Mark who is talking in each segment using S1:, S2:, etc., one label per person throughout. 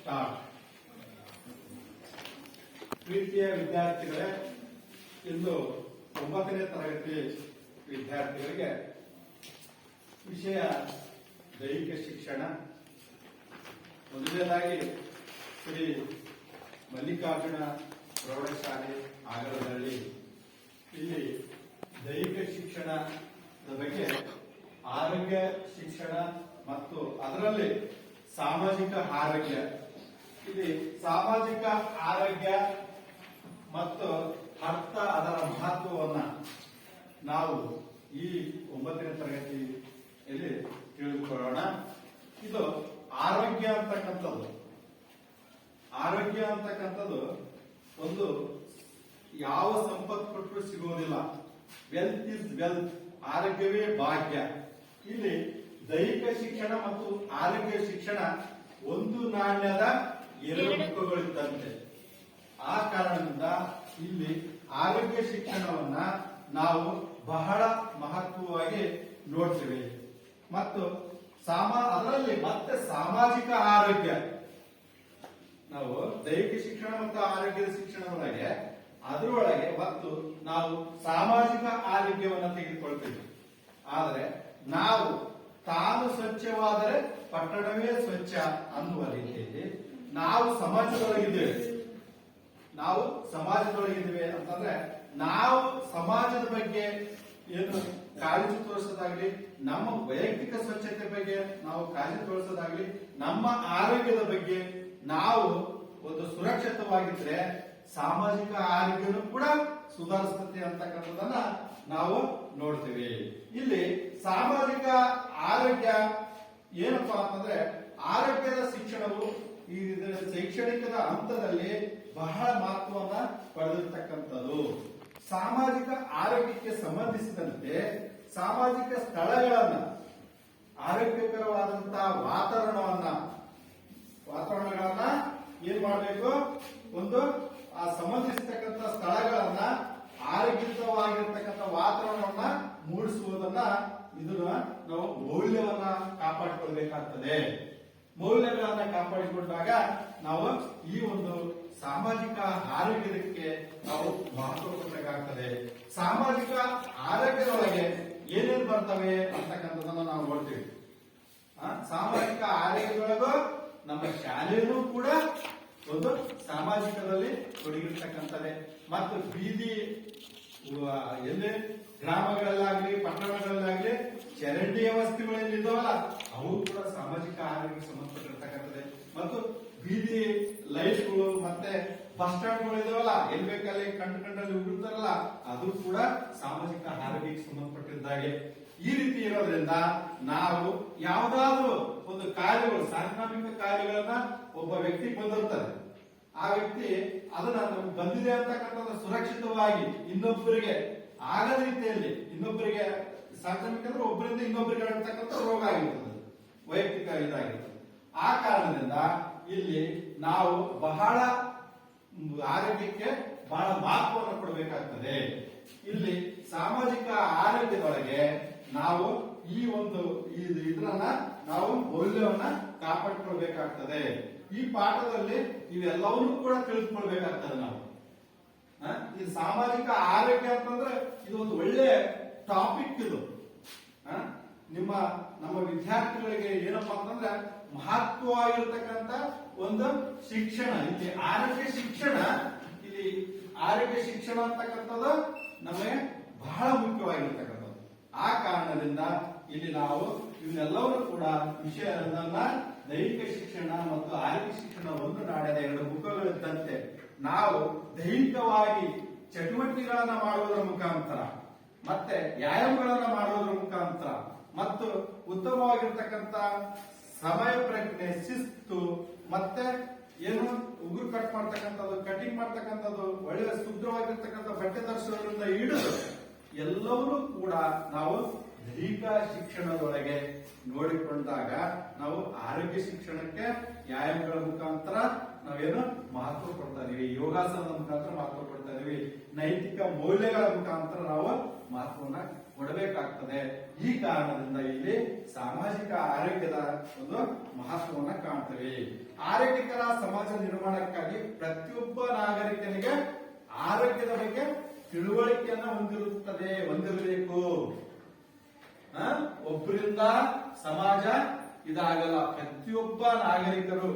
S1: Start. ಪ್ರೀತಿಯ ವಿದ್ಯಾರ್ಥಿಗಳೇ, ಇಂದು 9ನೇ ತರಗತಿ ವಿದ್ಯಾರ್ಥಿಗಳಿಗೆ ವಿಷಯ ದೈಹಿಕ ಶಿಕ್ಷಣ. ಮೊದಲನೇದಾಗಿ ಶ್ರೀ ಮಲ್ಲಿಕಾರ್ಜುನ ಪ್ರೌಢಶಾಲೆ ಆಗರದಹಳ್ಳಿ ಇಲ್ಲಿ ದೈಹಿಕ ಶಿಕ್ಷಣದ ಬಗ್ಗೆ ಆರೋಗ್ಯ ಶಿಕ್ಷಣ ಮತ್ತು ಅದರಲ್ಲಿ ಸಾಮಾಜಿಕ ಆರೋಗ್ಯ, ಇಲ್ಲಿ ಸಾಮಾಜಿಕ ಆರೋಗ್ಯ ಮತ್ತು ಅರ್ಥ, ಅದರ ಮಹತ್ವವನ್ನ ನಾವು ಈ 9ನೇ ತರಗತಿಯಲ್ಲಿ ತಿಳಿದುಕೊಳ್ಳೋಣ. ಇದು ಆರೋಗ್ಯ ಅಂತಕ್ಕಂಥದ್ದು ಒಂದು ಯಾವ ಸಂಪತ್ತು ಕೊಟ್ಟರು ಸಿಗೋದಿಲ್ಲ. ವೆಲ್ತ್ ಇಸ್ ವೆಲ್ತ್, ಆರೋಗ್ಯವೇ ಭಾಗ್ಯ. ಇಲ್ಲಿ ದೈಹಿಕ ಶಿಕ್ಷಣ ಮತ್ತು ಆರೋಗ್ಯ ಶಿಕ್ಷಣ ಒಂದು ನಾಣ್ಯದ ಎರಡು ಮುಖಗಳಿದ್ದಂತೆ. ಆ ಕಾರಣದಿಂದ ಇಲ್ಲಿ ಆರೋಗ್ಯ ಶಿಕ್ಷಣವನ್ನ ನಾವು ಬಹಳ ಮಹತ್ವವಾಗಿ ನೋಡ್ತೀವಿ. ಮತ್ತು ಅದರಲ್ಲಿ ಮತ್ತೆ ಸಾಮಾಜಿಕ ಆರೋಗ್ಯ, ನಾವು ದೈಹಿಕ ಶಿಕ್ಷಣ ಮತ್ತು ಆರೋಗ್ಯದ ಶಿಕ್ಷಣದೊಳಗೆ ಅದರೊಳಗೆ ಮತ್ತು ನಾವು ಸಾಮಾಜಿಕ ಆರೋಗ್ಯವನ್ನು ತೆಗೆದುಕೊಳ್ತೀವಿ. ಆದರೆ ನಾವು ತಾನು ಸ್ವಚ್ಛವಾದರೆ ಪಟ್ಟಣವೇ ಸ್ವಚ್ಛ ಅನ್ನುವ ರೀತಿಯಲ್ಲಿ ನಾವು ಸಮಾಜದೊಳಗಿದ್ದೇವೆ ಅಂತಂದ್ರೆ ನಾವು ಸಮಾಜದ ಬಗ್ಗೆ ಏನು ಕಾಳಜಿ ತೋರಿಸೋದಾಗ್ಲಿ, ನಮ್ಮ ವೈಯಕ್ತಿಕ ಸ್ವಚ್ಛತೆ ಬಗ್ಗೆ ನಾವು ಕಾಳಜಿ ತೋರಿಸೋದಾಗ್ಲಿ, ನಮ್ಮ ಆರೋಗ್ಯದ ಬಗ್ಗೆ ನಾವು ಒಂದು ಸುರಕ್ಷಿತವಾಗಿದ್ರೆ ಸಾಮಾಜಿಕ ಆರೋಗ್ಯನೂ ಕೂಡ ಸುಧಾರಿಸುತ್ತೆ ಅಂತಕ್ಕಂಥದನ್ನ ನಾವು ನೋಡ್ತೀವಿ. ಇಲ್ಲಿ ಸಾಮಾಜಿಕ ಆರೋಗ್ಯ ಏನಪ್ಪಾ ಅಂತಂದ್ರೆ ಆರೋಗ್ಯದ ಶಿಕ್ಷಣವು ಈ ಶೈಕ್ಷಣಿಕದ ಹಂತದಲ್ಲಿ ಬಹಳ ಮಹತ್ವವನ್ನ ಪಡೆದಿರ್ತಕ್ಕಂಥದ್ದು. ಸಾಮಾಜಿಕ ಆರೋಗ್ಯಕ್ಕೆ ಸಂಬಂಧಿಸಿದಂತೆ ಸಾಮಾಜಿಕ ಸ್ಥಳಗಳನ್ನ, ಆರೋಗ್ಯಕರವಾದಂತಹ ವಾತಾವರಣಗಳನ್ನ ಏನ್ ಮಾಡಬೇಕು, ಒಂದು ಆ ಸಂಬಂಧಿಸಿರ್ತಕ್ಕಂಥ ಸ್ಥಳಗಳನ್ನ ಆರೋಗ್ಯವಾಗಿರ್ತಕ್ಕಂಥ ವಾತಾವರಣವನ್ನ ಮೂಡಿಸುವುದನ್ನ ಇದನ್ನ ನಾವು ಮೌಲ್ಯವನ್ನ ಕಾಪಾಡಿಕೊಳ್ಬೇಕಾಗ್ತದೆ. ಮೌಲ್ಯಗಳನ್ನ ಕಾಪಾಡಿಕೊಂಡಾಗ ನಾವು ಈ ಒಂದು ಸಾಮಾಜಿಕ ಆರೋಗ್ಯಕ್ಕೆ ನಾವು ಮಹತ್ವ ಕೊಡಬೇಕಾಗ್ತದೆ. ಸಾಮಾಜಿಕ ಆರೋಗ್ಯದೊಳಗೆ ಏನೇನು ಬರ್ತವೆ ಅಂತಕ್ಕಂಥದನ್ನ ನಾವು ನೋಡ್ತೀವಿ. ಸಾಮಾಜಿಕ ಆರೋಗ್ಯದೊಳಗೂ ನಮ್ಮ ಶಾಲೆಯೂ ಕೂಡ ಒಂದು ಸಾಮಾಜಿಕದಲ್ಲಿ ತೊಡಗಿರ್ತಕ್ಕಂಥದ್ದೇ. ಮತ್ತು ಬೀದಿ ಎಲ್ಲೇ ಗ್ರಾಮಗಳಲ್ಲಾಗ್ಲಿ ಪಟ್ಟಣಗಳಲ್ಲಾಗ್ಲಿ ಚರಂಡಿ ವ್ಯವಸ್ಥೆಗಳೇನಿದ್ದಾವಲ್ಲ ಅವು ಕೂಡ ಸಾಮಾಜಿಕ ಆರೋಗ್ಯಕ್ಕೆ ಸಂಬಂಧಪಟ್ಟಿರ್ತಕ್ಕಂಥದ್ದೇ. ಮತ್ತು ಬೀದಿ ಲೈಟ್ಗಳು ಮತ್ತೆ ಬಸ್ ಸ್ಟ್ಯಾಂಡ್ಗಳು ಇದಾವಲ್ಲ, ಎಲ್ಲಿ ಬೇಕಲ್ಲಿ ಕಂಡಲ್ಲಿ ಉಗುಳ್ತಾರಲ್ಲ, ಅದು ಕೂಡ ಸಾಮಾಜಿಕ ಆರೋಗ್ಯಕ್ಕೆ ಸಂಬಂಧಪಟ್ಟಿದ್ದಾಗೆ. ಈ ರೀತಿ ಇರೋದ್ರಿಂದ ನಾವು ಯಾವ್ದಾದ್ರು ಒಂದು ಕಾರ್ಯಗಳು, ಸಾಂಕ್ರಾಮಿಕ ಕಾರ್ಯಗಳನ್ನ ಒಬ್ಬ ವ್ಯಕ್ತಿ ಬಂದಿರ್ತಾರೆ, ಆ ವ್ಯಕ್ತಿ ಅದನ್ನ ನಮ್ಗೆ ಬಂದಿದೆ ಅಂತಕ್ಕಂಥ ಸುರಕ್ಷಿತವಾಗಿ ಇನ್ನೊಬ್ಬರಿಗೆ ಆಗದ ರೀತಿಯಲ್ಲಿ, ಇನ್ನೊಬ್ಬರಿಗೆ ಸಾಂಕ್ರಾಮಿಕ ಅಂದ್ರೆ ಒಬ್ಬರಿಂದ ಇನ್ನೊಬ್ಬರಿಗೆ ಹರಡ್ತಕ್ಕಂಥ ರೋಗ ಆಗಿರ್ತದೆ, ವೈಯಕ್ತಿಕ ಇದಾಗಿರ್ತದೆ. ಆ ಕಾರಣದಿಂದ ಇಲ್ಲಿ ನಾವು ಬಹಳ ಆರೋಗ್ಯಕ್ಕೆ ಬಹಳ ಮಹತ್ವವನ್ನು ಕೊಡಬೇಕಾಗ್ತದೆ. ಇಲ್ಲಿ ಸಾಮಾಜಿಕ ಆರೋಗ್ಯದೊಳಗೆ ನಾವು ಈ ಒಂದು ಇದ್ರನ್ನ ನಾವು ಮೌಲ್ಯವನ್ನ ಕಾಪಾಡಿಕೊಳ್ಬೇಕಾಗ್ತದೆ. ಈ ಪಾಠದಲ್ಲಿ ಇವೆಲ್ಲವನ್ನೂ ಕೂಡ ತಿಳಿದುಕೊಳ್ಬೇಕಾಗ್ತದೆ ನಾವು. ಈ ಸಾಮಾಜಿಕ ಆರೋಗ್ಯ ಅಂತಂದ್ರೆ ಇದು ಒಂದು ಒಳ್ಳೆ ಟಾಪಿಕ್. ಇದು ನಮ್ಮ ವಿದ್ಯಾರ್ಥಿಗಳಿಗೆ ಏನಪ್ಪಾ ಅಂತಂದ್ರೆ ಮಹತ್ವವಾಗಿರ್ತಕ್ಕಂಥ ಒಂದು ಶಿಕ್ಷಣ. ಇಲ್ಲಿ ಆರೋಗ್ಯ ಶಿಕ್ಷಣ ಅಂತಕ್ಕಂಥದ್ದು ನಮಗೆ ಬಹಳ ಮುಖ್ಯವಾಗಿರ್ತಕ್ಕಂಥದ್ದು. ಆ ಕಾರಣದಿಂದ ಇಲ್ಲಿ ನಾವು ಇವನ್ನೆಲ್ಲವೂ ಕೂಡ ವಿಷಯಗಳನ್ನ ದೈಹಿಕ ಶಿಕ್ಷಣ ಮತ್ತು ಆರೋಗ್ಯ ಶಿಕ್ಷಣ ಒಂದು ನಾಣ್ಯದ ಎರಡು ಮುಖಗಳಿದ್ದಂತೆ ನಾವು ದೈಹಿಕವಾಗಿ ಚಟುವಟಿಕೆಗಳನ್ನ ಮಾಡುವುದರ ಮುಖಾಂತರ ಮತ್ತೆ ವ್ಯಾಯಾಮಗಳನ್ನ ಮಾಡುವುದರ ಮುಖಾಂತರ ಮತ್ತು ಉತ್ತಮವಾಗಿರ್ತಕ್ಕಂಥ ಸಮಯ ಪ್ರಜ್ಞೆ, ಶಿಸ್ತು, ಮತ್ತೆ ಏನು ಉಗುರು ಕಟ್ ಮಾಡ್ತಕ್ಕಂಥದ್ದು, ಕಟಿಂಗ್ ಮಾಡ್ತಕ್ಕಂಥದ್ದು, ಒಳ್ಳೆಯ ಶುದ್ಧವಾಗಿರ್ತಕ್ಕಂಥ ಬಟ್ಟೆ ಧರಿಸೋದ್ರಿಂದ ಹಿಡಿದು ಎಲ್ಲವನ್ನೂ ಕೂಡ ನಾವು ದೈಹಿಕ ಶಿಕ್ಷಣದೊಳಗೆ ನೋಡಿಕೊಂಡಾಗ ನಾವು ಆರೋಗ್ಯ ಶಿಕ್ಷಣಕ್ಕೆ ವ್ಯಾಯಾಮಗಳ ಮುಖಾಂತರ ನಾವೇನು ಮಹತ್ವ ಕೊಡ್ತಾ ಇದೀವಿ, ಯೋಗಾಸನದ ಮುಖಾಂತರ ಮಹತ್ವ ಕೊಡ್ತಾ ಇದೀವಿ, ನೈತಿಕ ಮೌಲ್ಯಗಳ ಮುಖಾಂತರ ನಾವು ಮಹತ್ವವನ್ನ ಕೊಡಬೇಕಾಗ್ತದೆ. ಈ ಕಾರಣದಿಂದ ಇಲ್ಲಿ ಸಾಮಾಜಿಕ ಆರೋಗ್ಯದ ಒಂದು ಮಹತ್ವವನ್ನ ಕಾಣ್ತೇವೆ. ಆರೋಗ್ಯಕರ ಸಮಾಜ ನಿರ್ಮಾಣಕ್ಕಾಗಿ ಪ್ರತಿಯೊಬ್ಬ ನಾಗರಿಕನಿಗೆ ಆರೋಗ್ಯದ ಬಗ್ಗೆ ತಿಳುವಳಿಕೆಯನ್ನ ಹೊಂದಿರಬೇಕು. ಒಬ್ಬರಿಂದ ಸಮಾಜ ಇದಾಗಲ್ಲ. ಪ್ರತಿಯೊಬ್ಬ ನಾಗರಿಕರು,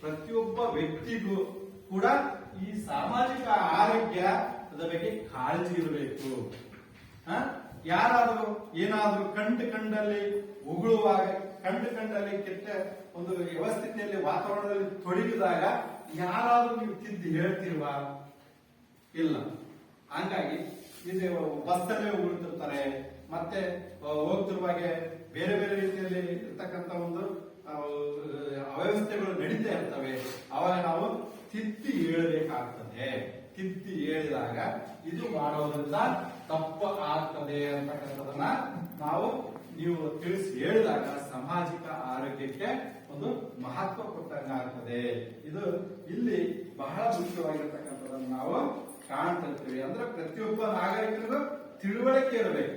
S1: ಪ್ರತಿಯೊಬ್ಬ ವ್ಯಕ್ತಿಗೂ ಕೂಡ ಈ ಸಾಮಾಜಿಕ ಆರೋಗ್ಯದ ಬಗ್ಗೆ ಕಾಳಜಿ ಇರಬೇಕು. ಯಾರಾದರೂ ಏನಾದರೂ ಕಂಡಲ್ಲಿ ಉಗುಳುವಾಗ, ಕಂಡಲ್ಲಿ ಕೆಟ್ಟ ಒಂದು ವ್ಯವಸ್ಥಿತಿಯಲ್ಲಿ ವಾತಾವರಣದಲ್ಲಿ ತೊಡಗಿದಾಗ ಯಾರಾದ್ರೂ ನೀವು ತಿದ್ದಿ ಹೇಳ್ತಿಲ್ವಾ? ಇಲ್ಲ. ಹಂಗಾಗಿ ಇದು ಬಸ್ಸಲ್ಲೇ ಉಗುಳ್ತಿರ್ತಾರೆ, ಮತ್ತೆ ಹೋಗ್ತಿರುವಾಗೆ ಬೇರೆ ಬೇರೆ ರೀತಿಯಲ್ಲಿ ಇರ್ತಕ್ಕಂಥ ಒಂದು ಅವ್ಯವಸ್ಥೆಗಳು ನಡೀತಾ ಇರ್ತವೆ. ಅವಾಗ ನಾವು ತಿದ್ದಿ ಹೇಳಬೇಕಾಗ್ತದೆ. ತಿದ್ದಿ ಹೇಳಿದಾಗ ಇದು ಮಾಡೋದ್ರಿಂದ ತಪ್ಪು ಆಗ್ತದೆ ಅಂತಕ್ಕಂಥದನ್ನ ನೀವು ತಿಳಿಸಿ ಹೇಳಿದಾಗ ಸಾಮಾಜಿಕ ಆರೋಗ್ಯಕ್ಕೆ ಒಂದು ಮಹತ್ವ ಕೊಟ್ಟಂಗ ಆಗ್ತದೆ. ಇದು ಇಲ್ಲಿ ಬಹಳ ಮುಖ್ಯವಾಗಿರ್ತಕ್ಕಂಥದನ್ನು ನಾವು ಕಾಣ್ತಿರ್ತೀವಿ. ಅಂದ್ರೆ ಪ್ರತಿಯೊಬ್ಬ ನಾಗರಿಕರಿಗೂ ತಿಳುವಳಿಕೆ ಇರಬೇಕು.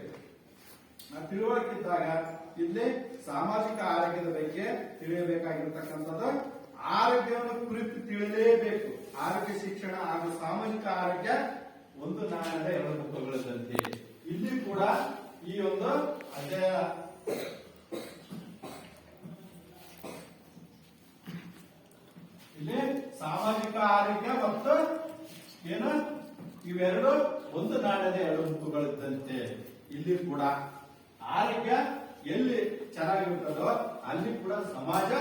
S1: ತಿಳುವಳಿಕೆ ಇದ್ದಾಗ ಇಲ್ಲಿ ಸಾಮಾಜಿಕ ಆರೋಗ್ಯದ ಬಗ್ಗೆ ತಿಳಿಯಬೇಕಾಗಿರ್ತಕ್ಕಂಥದ್ದು ಆರೋಗ್ಯವನ್ನು ಕುರಿತು ತಿಳಿಯಲೇಬೇಕು. ಆರೋಗ್ಯ ಶಿಕ್ಷಣ ಹಾಗೂ ಸಾಮಾಜಿಕ ಆರೋಗ್ಯ ಒಂದು ನಾಣ್ಯದ ಎರಡು ಮುಖಗಳಿದ್ದಂತೆ. ಇಲ್ಲಿ ಕೂಡ ಈ ಒಂದು ಅಧ್ಯಾಯ ಇಲ್ಲಿ ಸಾಮಾಜಿಕ ಆರೋಗ್ಯ ಮತ್ತು ಏನು ಇವೆರಡು ಒಂದು ನಾಣ್ಯದ ಎರಡು ಮುಖಗಳಿದ್ದಂತೆ. ಇಲ್ಲಿ ಕೂಡ ಆರೋಗ್ಯ ಎಲ್ಲಿ ಚೆನ್ನಾಗಿರುತ್ತದೋ ಅಲ್ಲಿ ಕೂಡ ಸಮಾಜ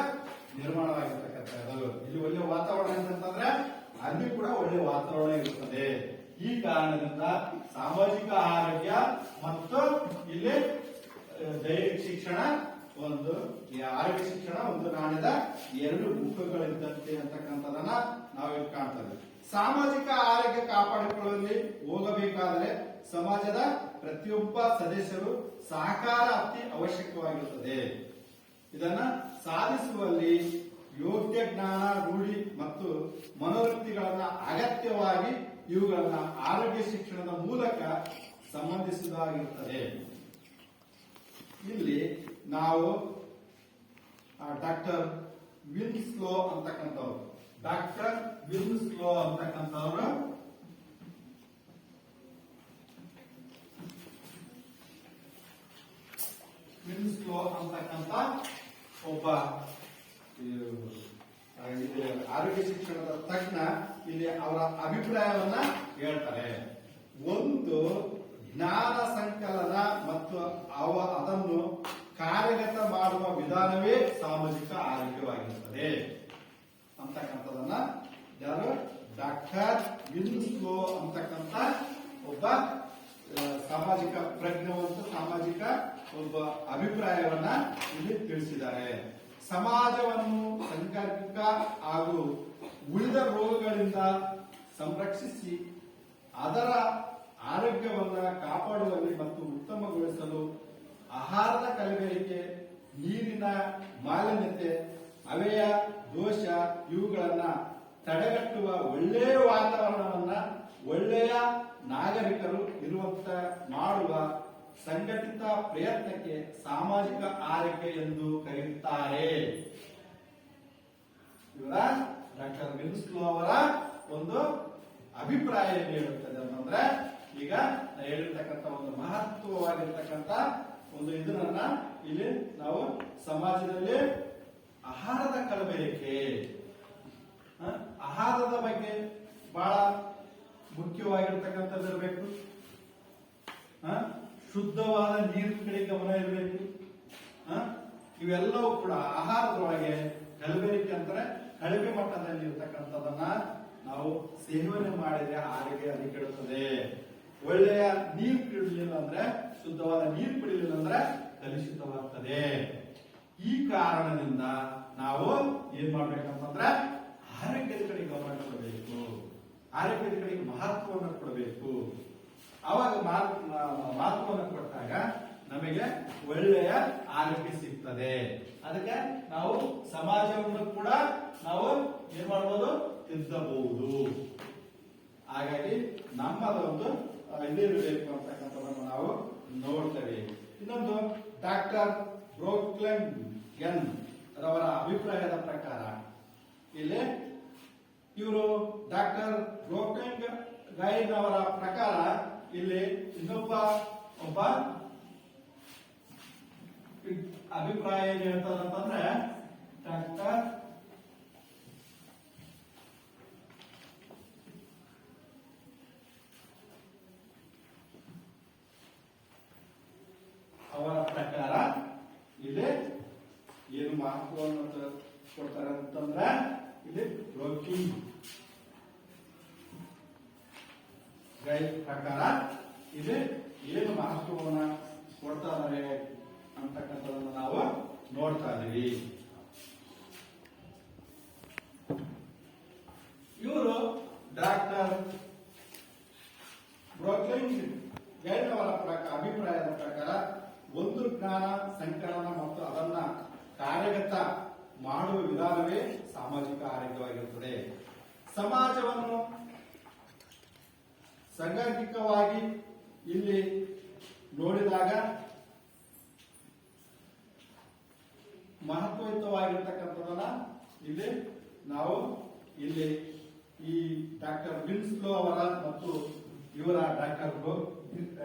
S1: ನಿರ್ಮಾಣವಾಗಿರ್ತಕ್ಕಂಥದ್ದು. ಇಲ್ಲಿ ಒಳ್ಳೆ ವಾತಾವರಣ ಅಂತಂದ್ರೆ ಅಲ್ಲಿ ಕೂಡ ಒಳ್ಳೆ ವಾತಾವರಣ ಇರುತ್ತದೆ. ಈ ಕಾರಣದಿಂದ ಸಾಮಾಜಿಕ ಆರೋಗ್ಯ ಮತ್ತು ಇಲ್ಲಿ ದೈಹಿಕ ಶಿಕ್ಷಣ ಒಂದು, ಈ ಆರೋಗ್ಯ ಶಿಕ್ಷಣ ಒಂದು ನಾಣ್ಯದ ಎರಡು ಮುಖಗಳಿದ್ದಂತೆ ಅಂತಕ್ಕಂಥದನ್ನ ನಾವಿಲ್ಲಿ ಕಾಣ್ತೇವೆ. ಸಾಮಾಜಿಕ ಆರೋಗ್ಯ ಕಾಪಾಡಿಕೊಳ್ಳುವಲ್ಲಿ ಹೋಗಬೇಕಾದರೆ ಸಮಾಜದ ಪ್ರತಿಯೊಬ್ಬ ಸದಸ್ಯರು ಸಹಕಾರ ಅತಿ ಅವಶ್ಯಕವಾಗಿರುತ್ತದೆ. ಇದನ್ನ ಸಾಧಿಸುವಲ್ಲಿ ಯೋಗ್ಯ ಜ್ಞಾನ, ರೂಢಿ ಮತ್ತು ಮನೋವೃತ್ತಿಗಳನ್ನ ಅಗತ್ಯವಾಗಿ ಇವುಗಳನ್ನ ಆರೋಗ್ಯ ಶಿಕ್ಷಣದ ಮೂಲಕ ಸಂಬಂಧಿಸುವುದಾಗಿರುತ್ತದೆ. ಇಲ್ಲಿ ನಾವು ಡಾಕ್ಟರ್ ವಿನ್ಸ್ಲೋ ಅಂತಕ್ಕಂಥವ್ರು ಅಂತಕ್ಕಂಥ ಒಬ್ಬ ಆರೋಗ್ಯ ಶಿಕ್ಷಣದ ತಜ್ಞ ಇಲ್ಲಿ ಅವರ ಅಭಿಪ್ರಾಯವನ್ನ ಹೇಳ್ತಾರೆ. ಒಂದು ಜ್ಞಾನ ಸಂಕಲನ ಮತ್ತು ಅದನ್ನು ಕಾರ್ಯಗತ ಮಾಡುವ ವಿಧಾನವೇ ಸಾಮಾಜಿಕ ಆರೋಗ್ಯವಾಗಿರುತ್ತದೆ ಅಂತಕ್ಕಂಥದನ್ನ ಯಾರು ಡಾಕ್ಟರ್ ವಿನ್ಸ್ಲೋ ಅಂತಕ್ಕಂಥ ಒಬ್ಬ ಸಾಮಾಜಿಕ ಪ್ರಜ್ಞಾವಂತ ಸಾಮಾಜಿಕ ಒಬ್ಬ ಅಭಿಪ್ರಾಯವನ್ನ ಇಲ್ಲಿ ತಿಳಿಸಿದ್ದಾರೆ. ಸಮಾಜವನ್ನು ಸಾಂಕ್ರಾಮಿಕ ಹಾಗೂ ಉಳಿದ ರೋಗಗಳಿಂದ ಸಂರಕ್ಷಿಸಿ ಅದರ ಆರೋಗ್ಯವನ್ನ ಕಾಪಾಡುವಲ್ಲಿ ಮತ್ತು ಉತ್ತಮಗೊಳಿಸಲು ಆಹಾರದ ಕಲಬೆರಕೆ, ನೀರಿನ ಮಾಲಿನ್ಯತೆ, ಅವ್ಯಯ ದೋಷ ಇವುಗಳನ್ನ ತಡೆಗಟ್ಟುವ ಒಳ್ಳೆಯ ವಾತಾವರಣವನ್ನ ಒಳ್ಳೆಯ ನಾಗರಿಕರು ಇರುವಂತ ಮಾಡುವ ಸಂಘಟಿತ ಪ್ರಯತ್ನಕ್ಕೆ ಸಾಮಾಜಿಕ ಆರೋಗ್ಯ ಎಂದು ಕರೆಯುತ್ತಾರೆ. ಇವರ ಡಾಕ್ಟರ್ ವಿನ್ಸ್ಲೋ ಅವರ ಒಂದು ಅಭಿಪ್ರಾಯ ಏನು ಹೇಳುತ್ತದೆ ಅಂತಂದ್ರೆ, ಈಗ ಹೇಳಿರ್ತಕ್ಕಂಥ ಒಂದು ಮಹತ್ವವಾಗಿರ್ತಕ್ಕಂಥ ಒಂದು ಇದನ್ನ ಇಲ್ಲಿ ನಾವು ಸಮಾಜದಲ್ಲಿ ಆಹಾರದ ಕಲಬೆರಕೆ, ಆಹಾರದ ಬಗ್ಗೆ ಬಹಳ ಮುಖ್ಯವಾಗಿರ್ತಕ್ಕಂಥದ್ದು ಇರಬೇಕು. ಶುದ್ಧವಾದ ನೀರಿನ ಕಡೆ ಗಮನ ಇರಬೇಕು. ಇವೆಲ್ಲವೂ ಕೂಡ ಆಹಾರದೊಳಗೆ ಕಲಬೆರಕೆ ಅಂದ್ರೆ ಕಡಿಮೆ ಮಟ್ಟದಲ್ಲಿ ಇರ್ತಕ್ಕಂಥದನ್ನ ನಾವು ಸೇವನೆ ಮಾಡಿದ್ರೆ ಆರೋಗ್ಯ ಅದು ಕೆಡುತ್ತದೆ. ಒಳ್ಳೆಯ ನೀರು ಕುಡಿಲಿಲ್ಲ ಅಂದ್ರೆ, ಶುದ್ಧವಾದ ನೀರು ಕುಡಿಲಿಲ್ಲ ಅಂದ್ರೆ ಕಲುಷಿತವಾಗ್ತದೆ. ಈ ಕಾರಣದಿಂದ ನಾವು ಏನ್ ಮಾಡ್ಬೇಕಂತಂದ್ರೆ ಆರೋಗ್ಯದ ಕಡೆ ಗಮನ ಕೊಡಬೇಕು, ಆರೋಗ್ಯದ ಕಡೆಗೆ ಮಹತ್ವವನ್ನು ಕೊಡಬೇಕು. ಅವಾಗ ಮಹತ್ವವನ್ನು ಕೊಟ್ಟಾಗ ನಮಗೆ ಒಳ್ಳೆಯ ಆರೋಗ್ಯ ಸಿಗ್ತದೆ. ಅದಕ್ಕೆ ನಾವು ಸಮಾಜವನ್ನು ಕೂಡ ನಾವು ಏನ್ ಮಾಡಬಹುದು, ತಿದ್ದಬಹುದು. ಹಾಗಾಗಿ ನಮ್ಮದೊಂದು ಇದಿರಬೇಕು ಅಂತಕ್ಕಂಥದ್ದನ್ನು ನಾವು ನೋಡ್ತೇವೆ. ಇನ್ನೊಂದು ಡಾಕ್ಟರ್ ಬ್ರೋಕ್ಲೆನ್ ಎನ್ ರವರ ಅಭಿಪ್ರಾಯದ ಪ್ರಕಾರ ಇಲ್ಲಿ ಇವರು ಡಾಕ್ಟರ್ ಬ್ರೋಕ್ಲೆನ್ ಗೈನ್ ಅವರ ಪ್ರಕಾರ ಇಲ್ಲಿ ಇನ್ನೊಬ್ಬ ಅಭಿಪ್ರಾಯ ಏನ್ ಹೇಳ್ತಾರಂತಂದ್ರೆ ಡಾಕ್ಟರ್ ಅವರ ಪ್ರಕಾರ ಇಲ್ಲಿ ಏನು ಮಹತ್ವವನ್ನು ಕೊಡ್ತಾರೆ ಅಂತಂದ್ರೆ ಇಲ್ಲಿ ಬ್ರೋಕಿಂಗ್ ಗೈಡ್ ಪ್ರಕಾರ ಇಲ್ಲಿ ಏನು ಮಹತ್ವವನ್ನ ಕೊಡ್ತಾ ಇದ್ದಾರೆ ಅಂತಕ್ಕಂಥದ್ದನ್ನು ನಾವು ನೋಡ್ತಾ ಇದೀವಿ. ಇವರು ಡಾಕ್ಟರ್ ಬ್ರೋಕ್ಲಿನ್ ಗೈಡ್ ಅವರ ಅಭಿಪ್ರಾಯದ ಪ್ರಕಾರ ಒಂದು ಜ್ಞಾನ ಸಂಕಲನ ಮತ್ತು ಅದನ್ನ ಕಾರ್ಯಗತ ಮಾಡುವ ವಿಧಾನವೇ ಸಾಮಾಜಿಕ ಆರೋಗ್ಯವಾಗಿರುತ್ತದೆ. ಸಮಾಜವನ್ನು ಸಂಘಟಿತವಾಗಿ ಇಲ್ಲಿ ನೋಡಿದಾಗ ಮಹತ್ವಯುತವಾಗಿರ್ತಕ್ಕಂಥದನ್ನ ಇಲ್ಲಿ ನಾವು ಇಲ್ಲಿ ಈ ಡಾಕ್ಟರ್ ವಿನ್ಸ್ಲೋ ಅವರ ಮತ್ತು ಇವರ ಡಾಕ್ಟರ್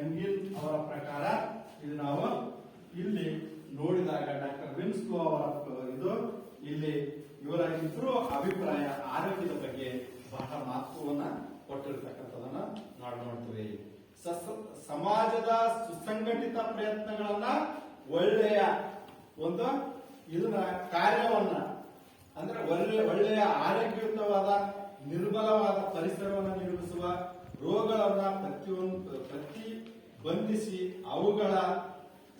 S1: ಅಂಗಿಲ್ ಅವರ ಪ್ರಕಾರ ಇದು ನಾವು ಇಲ್ಲಿ ನೋಡಿದಾಗ ಡಾಕ್ಟರ್ ವಿನ್ಸ್ಲೋ ಅವರ ಇದು ಇಲ್ಲಿ ಇವರ ಇಬ್ಬರು ಅಭಿಪ್ರಾಯ ಆರೋಗ್ಯದ ಬಗ್ಗೆ ಬಹಳ ಮಹತ್ವವನ್ನ ಕೊಟ್ಟಿರ್ತಕ್ಕಂಥದನ್ನ ನಾವು ನೋಡ್ತೀವಿ. ಸಮಾಜದ ಸುಸಂಘಟಿತ ಪ್ರಯತ್ನಗಳನ್ನ ಒಳ್ಳೆಯ ಒಂದು ಇದನ್ನ ಕಾರ್ಯವನ್ನ ಅಂದ್ರೆ ಒಳ್ಳೆಯ ಆರೋಗ್ಯಯುತವಾದ ನಿರ್ಮಲವಾದ ಪರಿಸರವನ್ನು ನಿರ್ಮಿಸುವ ರೋಗಗಳನ್ನ ಪ್ರತಿಬಂಧಿಸಿ ಅವುಗಳ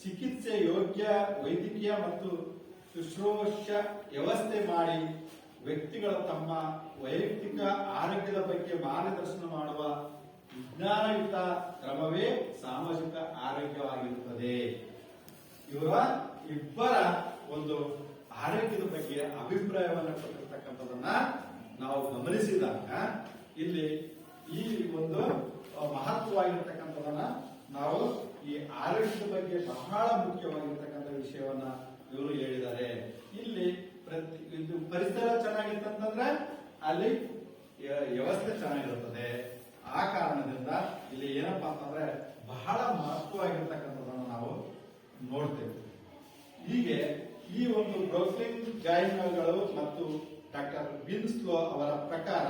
S1: ಚಿಕಿತ್ಸೆ ಯೋಗ್ಯ ವೈದ್ಯಕೀಯ ಮತ್ತು ಶುಶ್ರೂಷ ವ್ಯವಸ್ಥೆ ಮಾಡಿ ವ್ಯಕ್ತಿಗಳು ತಮ್ಮ ವೈಯಕ್ತಿಕ ಆರೋಗ್ಯದ ಬಗ್ಗೆ ಮಾರ್ಗದರ್ಶನ ಮಾಡುವ ವಿಜ್ಞಾನಯುತ ಕ್ರಮವೇ ಸಾಮಾಜಿಕ ಆರೋಗ್ಯವಾಗಿರುತ್ತದೆ. ಇವರ ಇಬ್ಬರ ಒಂದು ಆರೋಗ್ಯದ ಬಗ್ಗೆ ಅಭಿಪ್ರಾಯವನ್ನು ಕೊಟ್ಟಿರ್ತಕ್ಕಂಥದನ್ನ ನಾವು ಗಮನಿಸಿದಾಗ ಇಲ್ಲಿ ಈ ಒಂದು ಮಹತ್ವವಾಗಿರ್ತಕ್ಕಂಥದನ್ನ ನಾವು ಈ ಆರೋಗ್ಯದ ಬಗ್ಗೆ ಬಹಳ ಮುಖ್ಯವಾಗಿರ್ತಕ್ಕಂಥ ವಿಷಯವನ್ನ ಇವರು ಹೇಳಿದ್ದಾರೆ. ಇಲ್ಲಿ ಇದು ಪರಿಸರ ಚೆನ್ನಾಗಿತ್ತಂತಂದ್ರೆ ಅಲ್ಲಿ ವ್ಯವಸ್ಥೆ ಚೆನ್ನಾಗಿರುತ್ತದೆ. ಆ ಕಾರಣದಿಂದ ಇಲ್ಲಿ ಏನಪ್ಪಾ ಅಂತಂದ್ರೆ ಬಹಳ ಮಹತ್ವವಾಗಿರ್ತಕ್ಕಂಥದನ್ನು ನಾವು ನೋಡ್ತೇವೆ. ಹೀಗೆ ಈ ಒಂದು ಬ್ರೋಕ್ಲಿನ್ ಗೈಡ್ಗಳು ಮತ್ತು ಡಾಕ್ಟರ್ ವಿನ್ಸ್ಲೋ ಅವರ ಪ್ರಕಾರ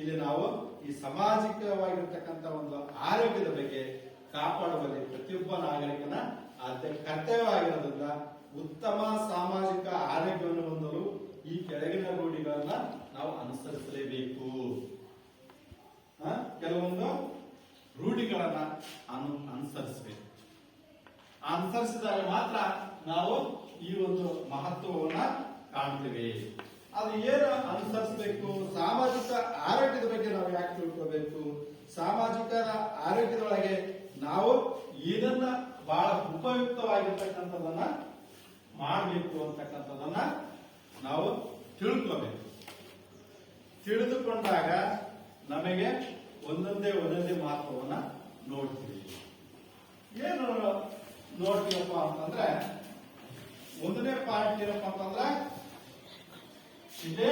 S1: ಇಲ್ಲಿ ನಾವು ಈ ಸಾಮಾಜಿಕವಾಗಿರ್ತಕ್ಕಂಥ ಒಂದು ಆರೋಗ್ಯದ ಬಗ್ಗೆ ಕಾಪಾಡುವಲ್ಲಿ ಪ್ರತಿಯೊಬ್ಬ ನಾಗರಿಕನ ಕರ್ತವ್ಯವಾಗಿರೋದ್ರಿಂದ ಉತ್ತಮ ಸಾಮಾಜಿಕ ಆರೋಗ್ಯವನ್ನು ಹೊಂದಲು ಈ ಕೆಳಗಿನ ರೂಢಿಗಳನ್ನ ನಾವು ಅನುಸರಿಸಲೇಬೇಕು. ಕೆಲವೊಂದು ರೂಢಿಗಳನ್ನ ಅನುಸರಿಸಬೇಕು. ಅನುಸರಿಸಿದಾಗ ಮಾತ್ರ ನಾವು ಈ ಒಂದು ಮಹತ್ವವನ್ನ ಕಾಣ್ತೇವೆ. ಅದು ಏನು ಅನುಸರಿಸಬೇಕು? ಸಾಮಾಜಿಕ ಆರೋಗ್ಯದ ಬಗ್ಗೆ ನಾವು ಯಾಕೆ ತಿಳ್ಕೋಬೇಕು? ಸಾಮಾಜಿಕ ಆರೋಗ್ಯದೊಳಗೆ ನಾವು ಏನನ್ನ ಬಹಳ ಉಪಯುಕ್ತವಾಗಿರ್ತಕ್ಕಂಥದನ್ನ ಮಾಡಬೇಕು ಅಂತಕ್ಕಂಥದನ್ನ ನಾವು ತಿಳ್ಕೋಬೇಕು. ತಿಳಿದುಕೊಂಡಾಗ ನಮಗೆ ಒಂದೊಂದೇ ಮಹತ್ವವನ್ನ ನೋಡ್ತೀವಿ. ಏನು ನೋಡ್ತೀವಪ್ಪ ಅಂತಂದ್ರೆ ಒಂದನೇ ಪಾಯಿಂಟ್ ಏನಪ್ಪ ಅಂತಂದ್ರೆ ಇದೆ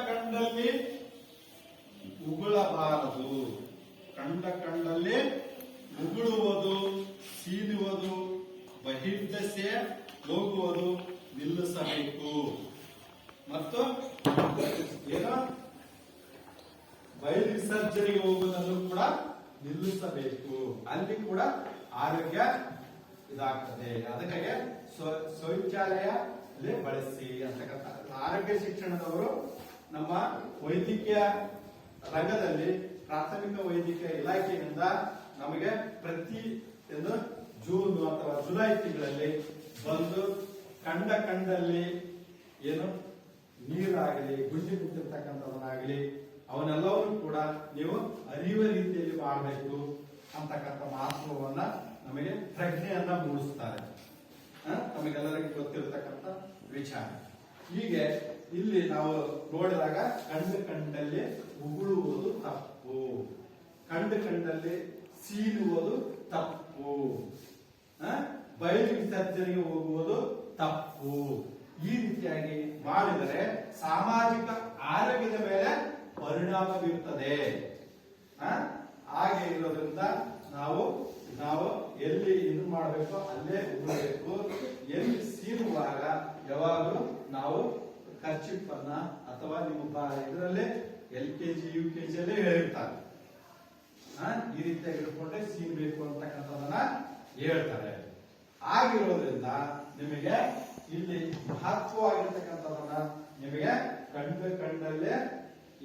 S1: ಕಂಡಲ್ಲಿ ಉಗುಳಬಾರದು. ಕಂಡಲ್ಲಿ ಉಗುಳುವುದು, ಸೀದುವುದು, ಬಹಿರ್ದೆಸೆ ಹೋಗುವುದು ನಿಲ್ಲಿಸಬೇಕು. ಮತ್ತು ಏನೋ ಬಯಲು ವಿಸರ್ಜನೆಗೆ ಹೋಗುವುದನ್ನು ಕೂಡ ನಿಲ್ಲಿಸಬೇಕು. ಅಲ್ಲಿ ಕೂಡ ಆರೋಗ್ಯ ಇದಾಗ್ತದೆ. ಅದಕ್ಕಾಗಿ ಶೌಚಾಲಯ ಬಳಸಿ ಅಂತಕ್ಕಂಥ ಆರೋಗ್ಯ ಶಿಕ್ಷಣದವರು ನಮ್ಮ ವೈದ್ಯಕೀಯ ರಂಗದಲ್ಲಿ ಪ್ರಾಥಮಿಕ ವೈದ್ಯಕೀಯ ಇಲಾಖೆಯಿಂದ ನಮಗೆ ಪ್ರತಿ ಜೂನ್ ಅಥವಾ ಜುಲೈ ತಿಂಗಳಲ್ಲಿ ಬಂದು ಕಂಡಲ್ಲಿ ಏನು ನೀರಾಗಲಿ ಗುಂಡಿ ಬಿಟ್ಟಿರ್ತಕ್ಕಂಥದನ್ನಾಗಲಿ ಅವನ್ನೆಲ್ಲವನ್ನೂ ಕೂಡ ನೀವು ಅರಿಯುವ ರೀತಿಯಲ್ಲಿ ಮಾಡಬೇಕು ಅಂತಕ್ಕಂಥ ಮಹತ್ವವನ್ನ ನಮಗೆ ಪ್ರಜ್ಞೆಯನ್ನ ಮೂಡಿಸ್ತಾರೆ. ನಮಗೆಲ್ಲರಿಗೂ ಗೊತ್ತಿರತಕ್ಕಂಥ ವಿಚಾರ. ಹೀಗೆ ಇಲ್ಲಿ ನಾವು ನೋಡಿದಾಗ ಕಂಡಲ್ಲಿ ಉಗುಳುವುದು ತಪ್ಪು, ಕಂಡಲ್ಲಿ ಸೀನುವುದು ತಪ್ಪು, ಬಯಲು ವಿಸರ್ಜನೆಗೆ ಹೋಗುವುದು ತಪ್ಪು. ಈ ರೀತಿಯಾಗಿ ಮಾಡಿದರೆ ಸಾಮಾಜಿಕ ಆರೋಗ್ಯದ ಮೇಲೆ ಪರಿಣಾಮ ಬೀರುತ್ತದೆ. ಹಾಗೆ ಇರೋದ್ರಿಂದ ನಾವು ಎಲ್ಲಿ ಇದು ಮಾಡಬೇಕು ಅಲ್ಲೇ ಉಗುಳಬೇಕು. ಎಲ್ಲಿ ಸೀನುವಾಗ ಯಾವಾಗಲೂ ನಾವು ಖರ್ಚಿಪ್ಪನ್ನ ಅಥವಾ ನಿಮ್ಮ ಇದರಲ್ಲಿ LKG UKG ಅಲ್ಲೇ ಹೇಳಿರ್ತಾರೆ, ಈ ರೀತಿಯಾಗಿ ಇಟ್ಕೊಂಡ್ರೆ ಸೀನ್ಬೇಕು ಅಂತಕ್ಕಂಥದನ್ನ ಹೇಳ್ತಾರೆ. ಆಗಿರೋದ್ರಿಂದ ನಿಮಗೆ ಇಲ್ಲಿ ಮಹತ್ವವಾಗಿರ್ತಕ್ಕಂಥದನ್ನ ನಿಮಗೆ ಕಂಡಲ್ಲೇ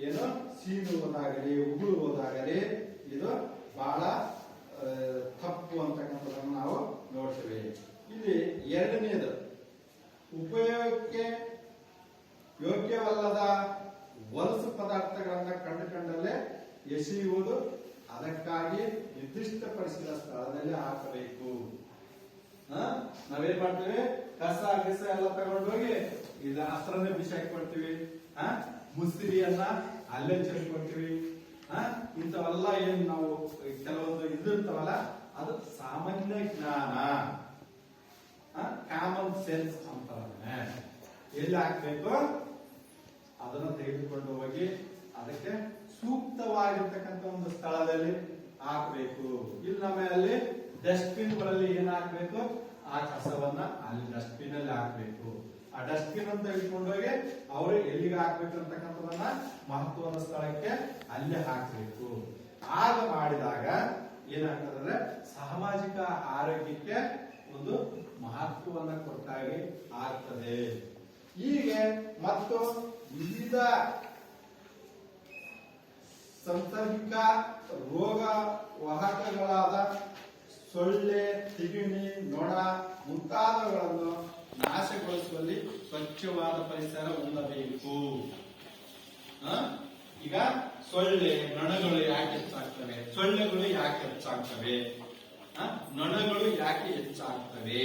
S1: ಏನು ಸೀನುವುದಾಗಲಿ ಉಗುಳುವುದಾಗಲಿ ಇದು ಬಹಳ ತಪ್ಪು ಅಂತಕ್ಕಂಥದನ್ನು ನಾವು ನೋಡ್ತೇವೆ. ಇಲ್ಲಿ ಎರಡನೇದು, ಉಪಯೋಗಕ್ಕೆ ಯೋಗ್ಯವಲ್ಲದ ಹೊಲಸು ಪದಾರ್ಥಗಳನ್ನ ಕಂಡಲ್ಲೇ ಎಸೆಯುವುದು, ಅದಕ್ಕಾಗಿ ನಿರ್ದಿಷ್ಟಪಡಿಸಿದ ಸ್ಥಳದಲ್ಲಿ ಹಾಕಬೇಕು. ನಾವೇನ್ ಮಾಡ್ತೀವಿ, ಕಸ ಗಿಸ ಎಲ್ಲ ತಗೊಂಡು ಹೋಗಿ ಇದು ಅಸ್ತ್ರನೇ ಬಿಸಾಕಿ ಕೊಡ್ತೀವಿ, ಮುಸ್ರಿಯನ್ನ ಅಲ್ಲೇ ಚೆಲ್ಕೊಡ್ತೀವಿ. ಇಂಥವೆಲ್ಲ ಏನ್ ನಾವು ಕೆಲವೊಂದು ಇದಿರ್ತಾವಲ್ಲ ಅದು ಸಾಮಾನ್ಯ ಜ್ಞಾನ, ಕಾಮನ್ ಸೆನ್ಸ್ ಅಂತ. ಎಲ್ಲಿ ಹಾಕ್ಬೇಕು ಅದನ್ನು ತೆಗೆದುಕೊಂಡು ಹೋಗಿ ಅದಕ್ಕೆ ಸೂಕ್ತವಾಗಿರ್ತಕ್ಕಂಥ ಒಂದು ಸ್ಥಳದಲ್ಲಿ ಹಾಕಬೇಕು. ಇಲ್ಲಿ ನಮ್ಮಲ್ಲಿ ಡಸ್ಟ್ಬಿನ್ ಗಳಲ್ಲಿ ಏನ್ ಹಾಕ್ಬೇಕು, ಆ ಕಸವನ್ನ ಅಲ್ಲಿ ಡಸ್ಟ್ಬಿನ್ ಅಲ್ಲಿ ಹಾಕ್ಬೇಕು. ಆ ಡಸ್ಟ್ಬಿನ್ ಅಂತ ತೆಗೆದುಕೊಂಡೋಗಿ ಅವರು ಎಲ್ಲಿಗೆ ಹಾಕ್ಬೇಕು ಅಂತಕ್ಕಂಥದನ್ನ ಮಹತ್ವದ ಸ್ಥಳಕ್ಕೆ ಅಲ್ಲೇ ಹಾಕ್ಬೇಕು. ಆಗ ಮಾಡಿದಾಗ ಏನಾಗ್ತದಂದ್ರೆ ಸಾಮಾಜಿಕ ಆರೋಗ್ಯಕ್ಕೆ ಒಂದು ಮಹತ್ವವನ್ನ ಕೊಟ್ಟಾಗಿ ಆಗ್ತದೆ. ಹೀಗೆ ಮತ್ತು ವಿವಿಧ ಸಂಸರ್ಗಿಕ ರೋಗ ವಾಹಕಗಳಾದ ಸೊಳ್ಳೆ, ತಿಗಣಿ, ನೊಣ ಮುಂತಾದವುಗಳನ್ನು ನಾಶಗೊಳಿಸುವಲ್ಲಿ ಸ್ವಚ್ಛವಾದ ಪರಿಸರ ಹೊಂದಬೇಕು. ಈಗ ಸೊಳ್ಳೆ, ನೊಣಗಳು ಯಾಕೆ ಹೆಚ್ಚಾಗ್ತವೆ, ಸೊಳ್ಳೆಗಳು ಯಾಕೆ ಹೆಚ್ಚಾಗ್ತವೆ, ನೊಣಗಳು ಯಾಕೆ ಹೆಚ್ಚಾಗ್ತವೆ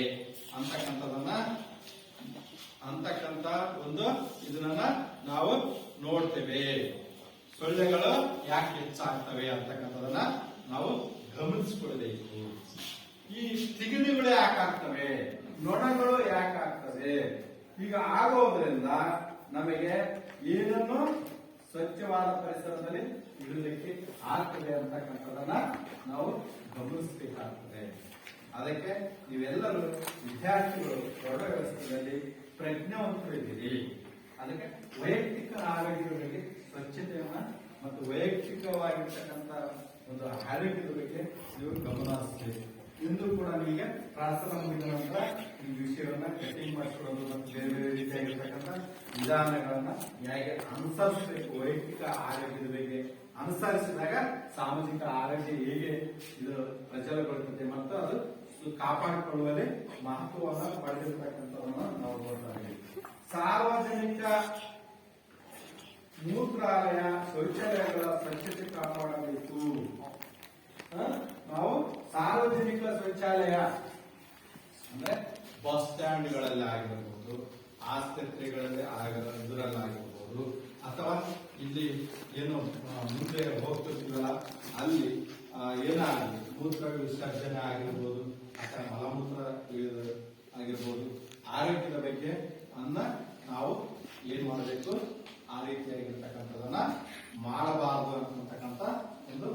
S1: ಅಂತಕ್ಕಂಥ ಒಂದು ಇದನ್ನ ನಾವು ನೋಡ್ತೇವೆ. ಸೊಳ್ಳೆಗಳು ಯಾಕೆ ಹೆಚ್ಚಾಗ್ತವೆ ಅಂತಕ್ಕಂಥದನ್ನ ನಾವು ಗಮನಿಸಿಕೊಳ್ಬೇಕು. ಈ ತಿಗಣಿಗಳು ಯಾಕಾಗ್ತವೆ, ನೊಣಗಳು ಯಾಕಾಗ್ತವೆ, ಈಗ ಆಗೋದ್ರಿಂದ ನಮಗೆ ಏನನ್ನು ಸ್ವಚ್ಛವಾದ ಪರಿಸರದಲ್ಲಿ ಇಡಲಿಕ್ಕೆ ಆಗ್ತದೆ ಅಂತಕ್ಕಂಥದನ್ನ ನಾವು ಗಮನಿಸಬೇಕಾಗ್ತದೆ. ಅದಕ್ಕೆ ನೀವೆಲ್ಲರೂ ವಿದ್ಯಾರ್ಥಿಗಳು ದೊಡ್ಡ ವ್ಯವಸ್ಥೆಯಲ್ಲಿ ಪ್ರಜ್ಞಾವಂತರಿದ್ದೀರಿ. ಅದಕ್ಕೆ ವೈಯಕ್ತಿಕ ಆರೋಗ್ಯದ ಬಗ್ಗೆ ಸ್ವಚ್ಛತೆಯನ್ನ ಮತ್ತು ವೈಯಕ್ತಿಕವಾಗಿರ್ತಕ್ಕಂಥ ಒಂದು ಆರೋಗ್ಯದ ಬಗ್ಗೆ ನೀವು ಗಮನ ಹರಿಸಬೇಕು. ಇಂದು ಕೂಡ ನಿಮಗೆ ಪ್ರಾರ್ಥನಾ ಮುಗಿದ ನಂತರ ಈ ವಿಷಯವನ್ನ ಕಟಿಂಗ್ ಮಾಡಿಕೊಳ್ಳೋದು ಮತ್ತು ಬೇರೆ ಬೇರೆ ರೀತಿಯಾಗಿರ್ತಕ್ಕಂಥ ವಿಧಾನಗಳನ್ನ ಹೇಗೆ ಅನುಸರಿಸಬೇಕು, ವೈಯಕ್ತಿಕ ಆರೋಗ್ಯದ ಬಗ್ಗೆ ಅನುಸರಿಸಿದಾಗ ಸಾಮಾಜಿಕ ಆರೋಗ್ಯ ಹೇಗೆ ಇದು ಪ್ರಚಲಗೊಳ್ಳುತ್ತದೆ ಮತ್ತು ಅದು ಕಾಪಾಡಿಕೊಳ್ಳುವಲ್ಲಿ ಮಹತ್ವವನ್ನು ಪಡೆದಿರ್ತಕ್ಕಂಥದನ್ನ ನಾವು ನೋಡ್ತಾ ಇದ್ದೀವಿ. ಸಾರ್ವಜನಿಕ ಮೂತ್ರಾಲಯ, ಶೌಚಾಲಯಗಳ ಸ್ವಚ್ಛತೆ ಕಾಪಾಡಬೇಕು. ನಾವು ಸಾರ್ವಜನಿಕ ಶೌಚಾಲಯ ಅಂದ್ರೆ ಬಸ್ ಸ್ಟ್ಯಾಂಡ್ಗಳಲ್ಲಿ ಆಗಿರಬಹುದು, ಆಸ್ಪತ್ರೆಗಳಲ್ಲಿ ಇದರಲ್ಲಾಗಿರ್ಬೋದು, ಅಥವಾ ಇಲ್ಲಿ ಏನು ಮುಂದೆ ಹೋಗ್ತಿರ್ತೀವಲ್ಲ ಅಲ್ಲಿ ಏನಾಗಲಿ ಮೂತ್ರ ವಿಸರ್ಜನೆ ಆಗಿರ್ಬೋದು ಅಥವಾ ಮಲಮೂತ್ರ ಆಗಿರ್ಬೋದು, ಆರೋಗ್ಯದ ಬಗ್ಗೆ ನಾವು ಏನ್ ಮಾಡಬೇಕು, ಆ ರೀತಿಯಾಗಿರ್ತಕ್ಕಂಥದನ್ನ ಮಾಡಬಾರದು ಅಂತಕ್ಕಂಥ ಒಂದು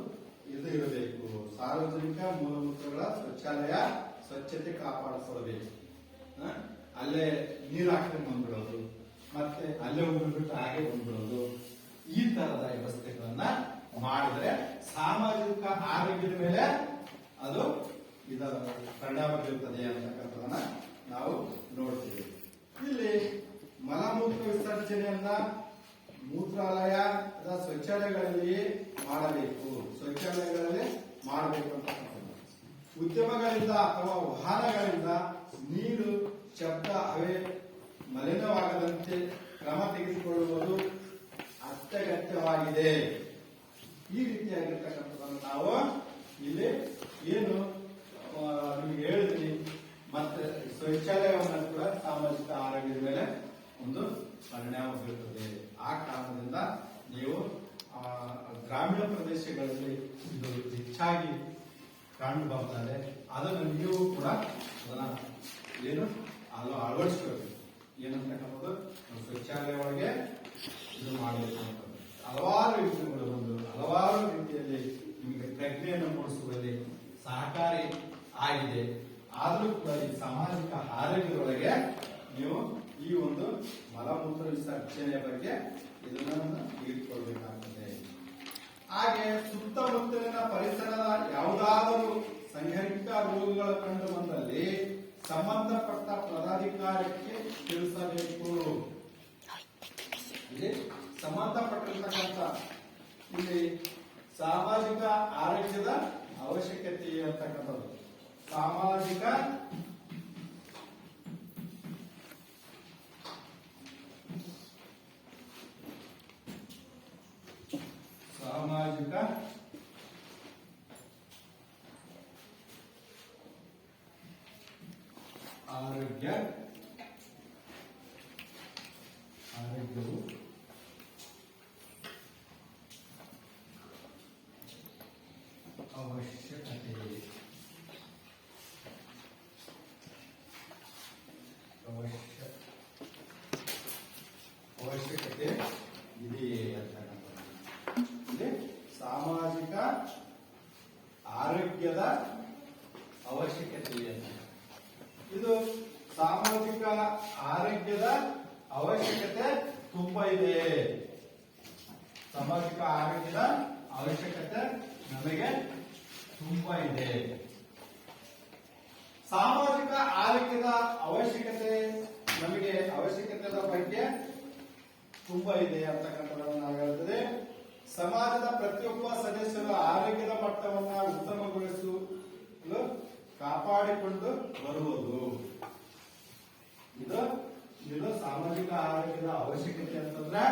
S1: ಇದು ಇರಬೇಕು. ಸಾರ್ವಜನಿಕ ಮೂಲಮೂತ್ರಗಳ ಶೌಚಾಲಯ ಸ್ವಚ್ಛತೆ ಕಾಪಾಡಿಕೊಳ್ಳಬೇಕು. ಅಲ್ಲೇ ನೀರು ಹಾಕಿ ಬಂದ್ಬಿಡೋದು, ಮತ್ತೆ ಅಲ್ಲೇ ಹೋಗ್ಬಿಟ್ಟು ಹಾಗೆ ಬಂದ್ಬಿಡೋದು, ಈ ತರದ ವ್ಯವಸ್ಥೆಗಳನ್ನ ಮಾಡಿದ್ರೆ ಸಾಮಾಜಿಕ ಆರೋಗ್ಯದ ಮೇಲೆ ಅದು ಇದರ ಪರಿಣಾಮ ಬೀರುತ್ತದೆ ಅಂತಕ್ಕಂಥದನ್ನ ನಾವು ನೋಡ್ತೀವಿ. ಇಲ್ಲಿ ಮಲಮೂತ್ರ ವಿಸರ್ಜನೆಯನ್ನ ಮೂತ್ರಾಲಯ ಅಥವಾ ಶೌಚಾಲಯಗಳಲ್ಲಿ ಮಾಡಬೇಕು, ಶೌಚಾಲಯಗಳಲ್ಲಿ ಮಾಡಬೇಕು ಅಂತಕ್ಕಂಥದ್ದು. ಉದ್ಯಮಗಳಿಂದ ಅಥವಾ ವಾಹನಗಳಿಂದ ನೀರು, ಶಬ್ದ ಅವೇ ಮಲಿನವಾಗದಂತೆ ಕ್ರಮ ತೆಗೆದುಕೊಳ್ಳುವುದು ಅತ್ಯಗತ್ಯವಾಗಿದೆ. ಈ ರೀತಿಯಾಗಿರ್ತಕ್ಕಂಥದ್ದನ್ನು ನಾವು ಇಲ್ಲಿ ಏನು ನಿಮಗೆ ಹೇಳಿದ್ವಿ. ಮತ್ತೆ ಶೌಚಾಲಯವನ್ನು ಕೂಡ ಸಾಮಾಜಿಕ ಆರೋಗ್ಯದ ಮೇಲೆ ಒಂದು ಕಂಡು ಬರ್ತದೆ. ಅದನ್ನು ನೀವು ಕೂಡ ಅದನ್ನ ಏನು ಅಳವಡಿಸ್ಬೇಕು. ಏನಂತಕ್ಕಂಥದ್ದು ಶೌಚಾಲಯ ಒಳಗೆ ಇದು ಮಾಡಬೇಕು ಅಂತ ಹಲವಾರು ವಿಷಯಗಳು ಬಂದು ಹಲವಾರು ರೀತಿಯಲ್ಲಿ ನಿಮಗೆ ಪ್ರಜ್ಞೆಯನ್ನು ಮೂಡಿಸುವಲ್ಲಿ ಸಹಕಾರಿ ಆಗಿದೆ. ಆದರೂ ಕೂಡ ಈ ಸಾಮಾಜಿಕ ಆರೋಗ್ಯದೊಳಗೆ ನೀವು ಈ ಒಂದು ಮಲಮೂತ್ರ ವಿಸರ್ಜನೆಯ ಬಗ್ಗೆ ಇದನ್ನು ತಿಳಿದುಕೊಳ್ಬೇಕಾಗ್ತದೆ. ಹಾಗೆ ಸುತ್ತಮುತ್ತಲಿನ ಪರಿಸರದ ಯಾವುದಾದರೂ ಸಾಂಕ್ರಾಮಿಕ ರೋಗಗಳು ಕಂಡು ಬಂದಲ್ಲಿ ಸಂಬಂಧಪಟ್ಟ ಪದಾಧಿಕಾರಕ್ಕೆ ತಿಳಿಸಬೇಕು. ಇಲ್ಲಿ ಸಂಬಂಧಪಟ್ಟಿರ್ತಕ್ಕಂಥ ಇಲ್ಲಿ ಸಾಮಾಜಿಕ ಆರೋಗ್ಯದ ಅವಶ್ಯಕತೆ ಅಂತಕ್ಕಂಥದ್ದು ಸಾಮಾಜಿಕ ಆರೋಗ್ಯವು ಅವಶ್ಯಕತೆ ಇದೆಯೇ ಅಂತಕ್ಕಂಥದ್ದು. ಸಾಮಾಜಿಕ ಆರೋಗ್ಯದ ಅವಶ್ಯಕತೆ ಅಂತ ಇದು ಸಾಮಾಜಿಕ ಆರೋಗ್ಯದ ಅವಶ್ಯಕತೆ ತುಂಬಾ ಇದೆ. ಸಾಮಾಜಿಕ ಆರೋಗ್ಯದ ಅವಶ್ಯಕತೆ ನಮಗೆ ತುಂಬಾ ಇದೆ. ಸಾಮಾಜಿಕ ಆರೋಗ್ಯದ ಅವಶ್ಯಕತೆ ನಮಗೆ ಅವಶ್ಯಕತೆಯ ಬಗ್ಗೆ ತುಂಬಾ ಇದೆ ಅಂತಕ್ಕಂಥದ್ದನ್ನು ನಾವು ಹೇಳ್ತದೆ. ಸಮಾಜದ ಪ್ರತಿಯೊಬ್ಬ ಸದಸ್ಯರು ಆರೋಗ್ಯದ ಮಟ್ಟವನ್ನ ಉತ್ತಮಗೊಳಿಸಲು ಕಾಪಾಡಿಕೊಂಡು ಬರುವುದು ಇದು ಸಾಮಾಜಿಕ ಆರೋಗ್ಯದ ಅವಶ್ಯಕತೆ ಅಂತಂದ್ರೆ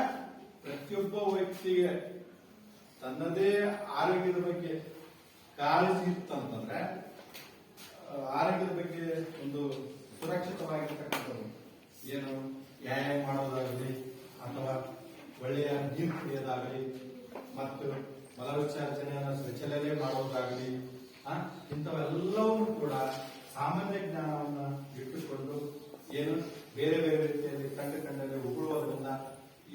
S1: ಪ್ರತಿಯೊಬ್ಬ ವ್ಯಕ್ತಿಗೆ ತನ್ನದೇ ಆರೋಗ್ಯದ ಬಗ್ಗೆ ಕಾಳಜಿ ಇತ್ತಂತಂದ್ರೆ ಆರೋಗ್ಯದ ಬಗ್ಗೆ ಒಂದು ಸುರಕ್ಷಿತವಾಗಿರ್ತಕ್ಕಂಥದ್ದು ಏನು ವ್ಯಾಯಾಮ ಮಾಡೋದಾಗಲಿ ಅಥವಾ ಒಳ್ಳೆಯ ನೀರು ಕುಡಿಯೋದಾಗಲಿ ಮತ್ತು ಮಲವಿಸರ್ಜನೆಯನ್ನು ಶೌಚಾಲಯ ಮಾಡೋದಾಗಲಿ ಇಂಥವೆಲ್ಲವೂ ಕೂಡ ಸಾಮಾನ್ಯ ಜ್ಞಾನವನ್ನ ಇಟ್ಟುಕೊಂಡು ಏನು ಬೇರೆ ಬೇರೆ ರೀತಿಯಲ್ಲಿ ಕಂಡಲ್ಲಿ ಉಗುಳುವುದರಿಂದ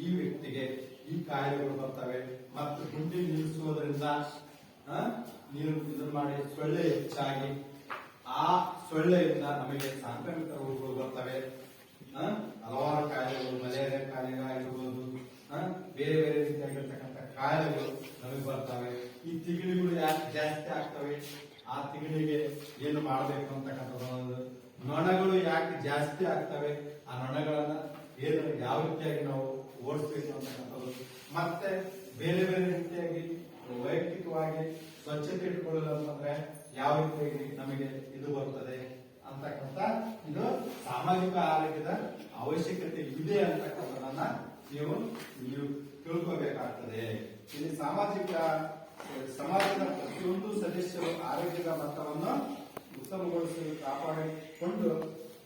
S1: ಈ ವ್ಯಕ್ತಿಗೆ ಈ ಕಾಯಿಲೆಗಳು ಬರ್ತವೆ ಮತ್ತು ಗುಂಡಿ ನಿಲ್ಲಿಸುವುದರಿಂದ ನೀರು ಇದನ್ನು ಮಾಡಿ ಸೊಳ್ಳೆ ಹೆಚ್ಚಾಗಿ ಆ ಸೊಳ್ಳೆಯಿಂದ ನಮಗೆ ಸಾಂಕ್ರಾಮಿಕ ರೋಗಗಳು ಬರ್ತವೆ. ಹಲವಾರು ಕಾಯಿಲೆಗಳು ಮಲೇರಿಯಾ ಕಾಯಿಲೆಗಳಾಗಿರ್ಬೋದು ಬೇರೆ ಬೇರೆ ರೀತಿಯಾಗಿರ್ತಕ್ಕಂಥ ಕಾಯಿಲೆಗಳು ನಮಗೆ ಬರ್ತವೆ. ಈ ತಿಗಣಿಗಳು ಯಾಕೆ ಜಾಸ್ತಿ ಆಗ್ತವೆ ಆ ತಿಗಣಿಗೆ ಏನು ಮಾಡಬೇಕು ಅಂತಕ್ಕಂಥದ್ದು ನೊಣಗಳು ಯಾಕೆ ಜಾಸ್ತಿ ಆಗ್ತವೆ ಆ ನೊಣಗಳನ್ನ ಏನು ಯಾವ ರೀತಿಯಾಗಿ ನಾವು ಓಡಿಸ್ಬೇಕು ಅಂತಕ್ಕಂಥದ್ದು ಮತ್ತೆ ಬೇರೆ ಬೇರೆ ರೀತಿಯಾಗಿ ವೈಯಕ್ತಿಕವಾಗಿ ಸ್ವಚ್ಛತೆ ಇಟ್ಕೊಳ್ಳೋದು ಅಂತಂದ್ರೆ ಯಾವ ರೀತಿಯಾಗಿ ನಮಗೆ ಇದು ಬರ್ತದೆ ಅಂತಕ್ಕಂಥ ಇದು ಸಾಮಾಜಿಕ ಆರೋಗ್ಯದ ಅವಶ್ಯಕತೆ ಇದೆ ಅಂತಕ್ಕಂಥದನ್ನ ನೀವು ತಿಳ್ಕೋಬೇಕಾಗ್ತದೆ. ಇಲ್ಲಿ ಸಮಾಜದ ಪ್ರತಿಯೊಂದು ಸದಸ್ಯರು ಆರೋಗ್ಯದ ಮಟ್ಟವನ್ನು ಉತ್ತಮಗೊಳಿಸಲು ಕಾಪಾಡಿಕೊಂಡು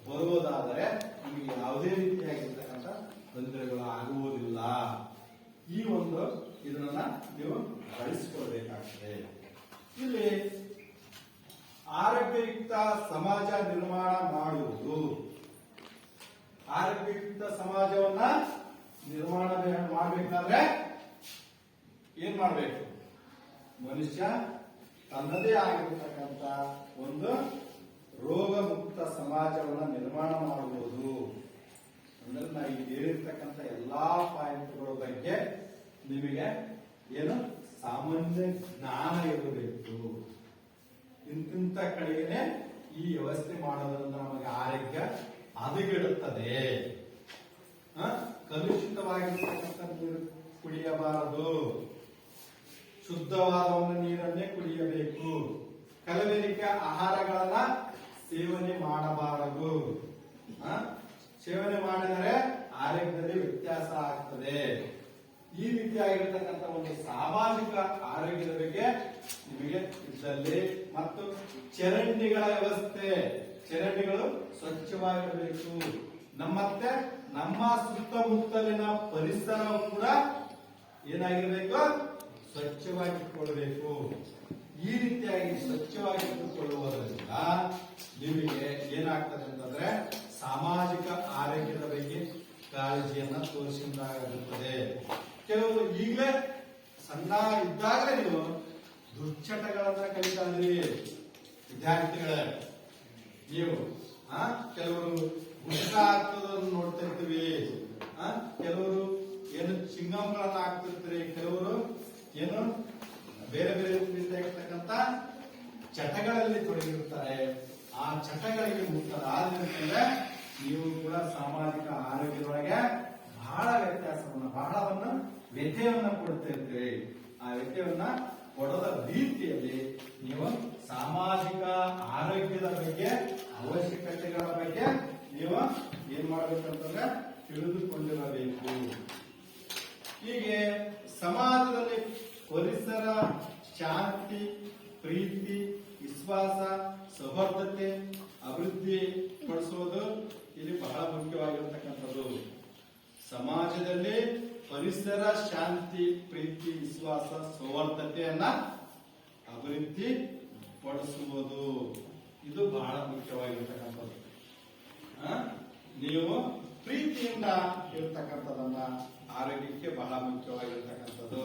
S1: ಬರುವುದಾದರೆ ನಿಮಗೆ ಯಾವುದೇ ರೀತಿಯಾಗಿರ್ತಕ್ಕಂಥ ತೊಂದರೆಗಳು ಆಗುವುದಿಲ್ಲ. ಈ ಒಂದು ಇದನ್ನ ನೀವು ಬಳಸಿಕೊಳ್ಬೇಕಾಗ್ತದೆ. ಇಲ್ಲಿ ಆರೋಗ್ಯಯುಕ್ತ ಸಮಾಜ ನಿರ್ಮಾಣ ಮಾಡುವುದು ಆರೋಗ್ಯಯುಕ್ತ ಸಮಾಜವನ್ನ ನಿರ್ಮಾಣ ಮಾಡಬೇಕಾದ್ರೆ ಏನ್ ಮಾಡಬೇಕು? ಮನುಷ್ಯ ತನ್ನದೇ ಆಗಿರ್ತಕ್ಕಂಥ ಒಂದು ರೋಗ ಮುಕ್ತ ಸಮಾಜವನ್ನ ನಿರ್ಮಾಣ ಮಾಡುವುದು ಅಂದ್ರೆ ನಾ ಈಗ ಹೇಳಿರ್ತಕ್ಕಂಥ ಎಲ್ಲಾ ಪಾಯಿಂಟ್ಗಳ ಬಗ್ಗೆ ನಿಮಗೆ ಏನು ಸಾಮಾನ್ಯ ಜ್ಞಾನ ಇರಬೇಕು. ಇಂತಿಂತ ಕಡೆಗೆ ಈ ವ್ಯವಸ್ಥೆ ಮಾಡೋದ್ರಿಂದ ನಮಗೆ ಆರೋಗ್ಯ ಹದಗೆಡುತ್ತದೆ. ಕಲುಷಿತವಾಗಿರ್ತಕ್ಕಂಥ ನೀರು ಕುಡಿಯಬಾರದು, ಶುದ್ಧವಾದ ಒಂದು ನೀರನ್ನೇ ಕುಡಿಯಬೇಕು. ಕಲಬೆರಕೆ ಆಹಾರಗಳನ್ನ ಸೇವನೆ ಮಾಡಬಾರದು. ಸೇವನೆ ಮಾಡಿದರೆ ಆರೋಗ್ಯದಲ್ಲಿ ವ್ಯತ್ಯಾಸ ಆಗ್ತದೆ. ಈ ರೀತಿಯಾಗಿರ್ತಕ್ಕಂಥ ಒಂದು ಸಾಮಾಜಿಕ ಆರೋಗ್ಯದ ಬಗ್ಗೆ ನಿಮಗೆ ಇದ್ದಲ್ಲಿ ಮತ್ತು ಚರಂಡಿಗಳ ವ್ಯವಸ್ಥೆ, ಚರಂಡಿಗಳು ಸ್ವಚ್ಛವಾಗಿರಬೇಕು. ನಮ್ಮತ್ತೆ ನಮ್ಮ ಸುತ್ತಮುತ್ತಲಿನ ಪರಿಸರ ಕೂಡ ಏನಾಗಿರ್ಬೇಕು? ಸ್ವಚ್ಛವಾಗಿಟ್ಕೊಳ್ಬೇಕು. ಈ ರೀತಿಯಾಗಿ ಸ್ವಚ್ಛವಾಗಿ ಇಟ್ಟುಕೊಳ್ಳುವುದರಿಂದ ನಿಮಗೆ ಏನಾಗ್ತದೆ ಅಂತಂದ್ರೆ ಸಾಮಾಜಿಕ ಆರೋಗ್ಯದ ಬಗ್ಗೆ ಕಾಳಜಿಯನ್ನ ತೋರಿಸಿದಾಗುತ್ತದೆ. ಕೆಲವರು ಈಗಲೇ ಸಣ್ಣ ಇದ್ದಾಗಲೇ ನೀವು ದುಶ್ಚಟಗಳನ್ನ ಕಲಿತಾ ಇದ್ರಿ ವಿದ್ಯಾರ್ಥಿಗಳೇ. ನೀವು ಕೆಲವರು ಗುಟ್ಕಾ ಹಾಕ್ತದನ್ನು ನೋಡ್ತಾ ಇರ್ತೀವಿ, ಕೆಲವರು ಏನು ಚಿಂಗಂಗಳನ್ನ ಹಾಕ್ತಿರ್ತೀರಿ, ಕೆಲವರು ಏನು ಬೇರೆ ಬೇರೆ ರೀತಿಯಾಗಿರ್ತಕ್ಕಂಥ ಚಟಗಳಲ್ಲಿ ತೊಡಗಿರ್ತಾರೆ. ಆ ಚಟಗಳಿಗೆ ಮುಕ್ತರಾದ್ರೆ ನೀವು ಕೂಡ ಸಾಮಾಜಿಕ ಆರೋಗ್ಯದೊಳಗೆ ಬಹಳ ಬಹಳವನ್ನ ವ್ಯತ್ಯಯವನ್ನ ಕೊಡ್ತಾ ಇರ್ತೀರಿ. ಆ ವ್ಯತ್ಯವನ್ನ ಕೊಡದ ರೀತಿಯಲ್ಲಿ ನೀವು ಸಾಮಾಜಿಕ ಆರೋಗ್ಯದ ಬಗ್ಗೆ ಅವಶ್ಯಕತೆಗಳ ಬಗ್ಗೆ ನೀವು ಏನ್ ಮಾಡ್ಬೇಕಂತಂದ್ರೆ ತಿಳಿದುಕೊಂಡಿರಬೇಕು. ಹೀಗೆ ಸಮಾಜದಲ್ಲಿ ಪರಿಸರ, ಶಾಂತಿ, ಪ್ರೀತಿ, ವಿಶ್ವಾಸ, ಸೌಹಾರ್ದತೆ ಅಭಿವೃದ್ಧಿ ಪಡಿಸುವುದು ಇಲ್ಲಿ ಬಹಳ ಮುಖ್ಯವಾಗಿರತಕ್ಕಂಥದ್ದು. ಸಮಾಜದಲ್ಲಿ ಪರಿಸರ, ಶಾಂತಿ, ಪ್ರೀತಿ, ವಿಶ್ವಾಸ, ಸೌಹಾರ್ದತೆಯನ್ನ ಅಭಿವೃದ್ಧಿ ಪಡಿಸುವುದು ಇದು ಬಹಳ ಮುಖ್ಯವಾಗಿರ್ತಕ್ಕಂಥದ್ದು. ನೀವು ಪ್ರೀತಿಯಿಂದ ಇರ್ತಕ್ಕಂಥದನ್ನ ಆರೋಗ್ಯಕ್ಕೆ ಬಹಳ ಮುಖ್ಯವಾಗಿರ್ತಕ್ಕಂಥದ್ದು.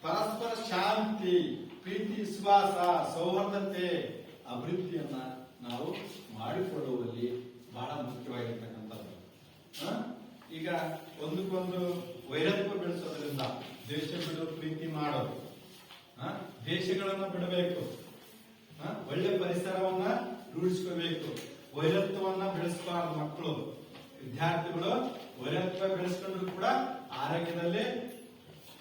S1: ಪರಸ್ಪರ ಶಾಂತಿ, ಪ್ರೀತಿ, ವಿಶ್ವಾಸ, ಸೌಹಾರ್ದತೆ ಅಭಿವೃದ್ಧಿಯನ್ನ ನಾವು ಮಾಡಿಕೊಳ್ಳುವಲ್ಲಿ ಬಹಳ ಮುಖ್ಯವಾಗಿರ್ತಕ್ಕಂಥದ್ದು. ಈಗ ಒಂದಕ್ಕೊಂದು ವೈರತ್ವ ಬೆಳೆಸೋದ್ರಿಂದ ದೇಶ ಬಿಡು, ಪ್ರೀತಿ ಮಾಡೋದು, ದೇಶಗಳನ್ನ ಬಿಡಬೇಕು, ಒಳ್ಳೆ ಪರಿಸರವನ್ನ ರೂಢಿಸ್ಕೋಬೇಕು, ವೈರತ್ವವನ್ನ ಬೆಳೆಸಬಾರದು. ಮಕ್ಕಳು ವಿದ್ಯಾರ್ಥಿಗಳು ವೈರತ್ವ ಬೆಳೆಸ್ಕೊಂಡ್ರು ಕೂಡ ಆರೋಗ್ಯದಲ್ಲಿ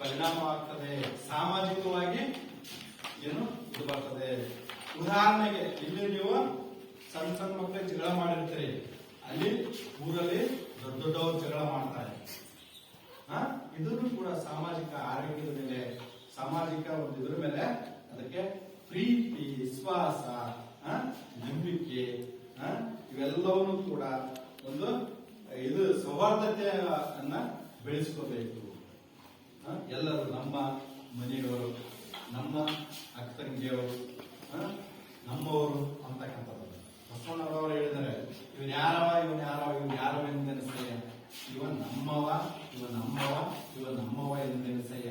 S1: ಪರಿಣಾಮವಾಗ್ತದೆ, ಸಾಮಾಜಿಕವಾಗಿ ಏನು ಇದು ಬರ್ತದೆ. ಉದಾಹರಣೆಗೆ ಇಲ್ಲಿ ನೀವು ಸಣ್ಣ ಸಣ್ಣ ಮಕ್ಕಳು ಜಗಳ ಮಾಡಿರ್ತೀರಿ, ಅಲ್ಲಿ ಊರಲ್ಲಿ ದೊಡ್ಡ ದೊಡ್ಡವರು ಜಗಳ ಮಾಡ್ತಾರೆ. ಇದನ್ನು ಕೂಡ ಸಾಮಾಜಿಕ ಆರೋಗ್ಯದ ಮೇಲೆ, ಸಾಮಾಜಿಕ ಒಂದು ಇದ್ರ ಮೇಲೆ ಅದಕ್ಕೆ ಪ್ರೀತಿ, ವಿಶ್ವಾಸ, ನಂಬಿಕೆ ಇವೆಲ್ಲವನ್ನೂ ಕೂಡ ಒಂದು ಇದು ಸೌಹಾರ್ದತೆಯನ್ನ ಬೆಳೆಸ್ಕೋಬೇಕು. ಎಲ್ಲರೂ ನಮ್ಮ ಮನೆಯವರು, ನಮ್ಮ ಅಕ್ಕ ತಂಗಿಯವರು, ನಮ್ಮವರು ಅಂತಕ್ಕಂಥದ್ದು. ಬಸವಣ್ಣವರು ಹೇಳಿದರೆ ಇವನ್ ಯಾರವ, ಇವನ್ ಯಾರವ, ಇವನ್ ಯಾರವ ಎಂದೆನಿಸಯ್ಯ, ಇವ ನಮ್ಮವ, ಇವ ನಮ್ಮವ, ಇವ ನಮ್ಮವ ಎಂದೆನಿಸಯ್ಯ,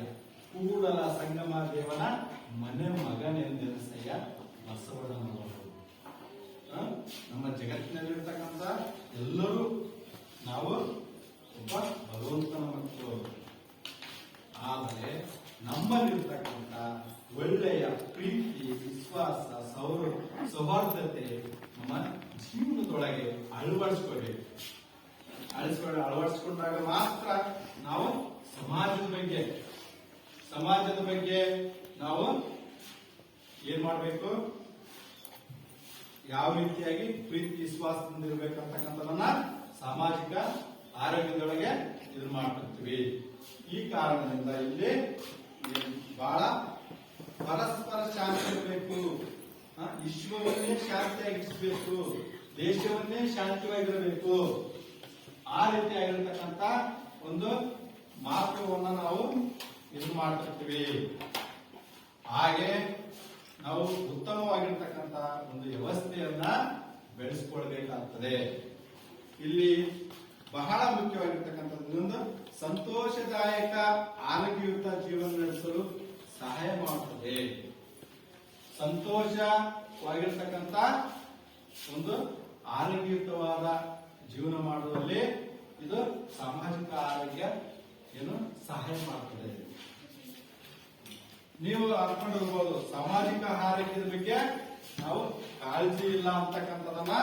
S1: ಕೂಡಲ ಸಂಗಮ ದೇವನ ಮನೆ ಮಗನೆಂದೆನಿಸಯ್ಯ ಬಸವಣ್ಣನವರು. ನಮ್ಮ ಜಗತ್ತಿನಲ್ಲಿರ್ತಕ್ಕಂಥ ಎಲ್ಲರೂ ನಾವು ಒಬ್ಬ ಭಗವಂತನ ಮಕ್ಕಳು. ಆದರೆ ನಮ್ಮಲ್ಲಿರ್ತಕ್ಕಂಥ ಒಳ್ಳೆಯ ಪ್ರೀತಿ, ವಿಶ್ವಾಸ, ಸೌಹಾರ್ದತೆ ನಮ್ಮ ಜೀವನದೊಳಗೆ ಅಳವಡಿಸ್ಕೋಬೇಕು. ಅಳವಡಿಸ್ಕೊಂಡಾಗ ಮಾತ್ರ ನಾವು ಸಮಾಜದ ಬಗ್ಗೆ ನಾವು ಏನ್ ಮಾಡಬೇಕು, ಯಾವ ರೀತಿಯಾಗಿ ಪ್ರೀತಿ ವಿಶ್ವಾಸದಿಂದ ಇರ್ಬೇಕಂತಕ್ಕಂಥದನ್ನ ಸಾಮಾಜಿಕ ಆರೋಗ್ಯದೊಳಗೆ ಇದನ್ನ ಮಾಡ್ತಿರ್ತೀವಿ. ಈ ಕಾರಣದಿಂದ ಇಲ್ಲಿ ಬಹಳ ಪರಸ್ಪರ ಶಾಂತಿ ಇರಬೇಕು, ವಿಶ್ವವನ್ನೇ ಶಾಂತಿಯಾಗಿಸಬೇಕು, ದೇಶವನ್ನೇ ಶಾಂತಿಯಾಗಿರಬೇಕು. ಆ ರೀತಿಯಾಗಿರ್ತಕ್ಕಂಥ ಒಂದು ಮಾರ್ಗವನ್ನ ನಾವು ಇದು ಮಾಡ್ತಿರ್ತೀವಿ. ಹಾಗೆ ನಾವು ಉತ್ತಮವಾಗಿರ್ತಕ್ಕಂಥ ಒಂದು ವ್ಯವಸ್ಥೆಯನ್ನ ಬೆಳೆಸ್ಕೊಳ್ಬೇಕಾಗ್ತದೆ. ಇಲ್ಲಿ ಬಹಳ ಮುಖ್ಯವಾಗಿರ್ತಕ್ಕಂಥದ್ದು ಒಂದು ಸಂತೋಷದಾಯಕ ಆರೋಗ್ಯಯುತ ಜೀವನ ನಡೆಸಲು ಸಹಾಯ ಮಾಡುತ್ತದೆ. ಸಂತೋಷವಾಗಿರ್ತಕ್ಕಂಥ ಒಂದು ಆರೋಗ್ಯಯುತವಾದ ಜೀವನ ಮಾಡುವಲ್ಲಿ ಇದು ಸಾಮಾಜಿಕ ಆರೋಗ್ಯ ಏನು ಸಹಾಯ ಮಾಡ್ತದೆ. ನೀವು ಅನ್ಕೊಂಡಿರ್ಬೋದು ಸಾಮಾಜಿಕ ಆರೋಗ್ಯದ ಬಗ್ಗೆ ನಾವು ಕಾಳಜಿ ಇಲ್ಲ ಅಂತಕ್ಕಂಥದನ್ನ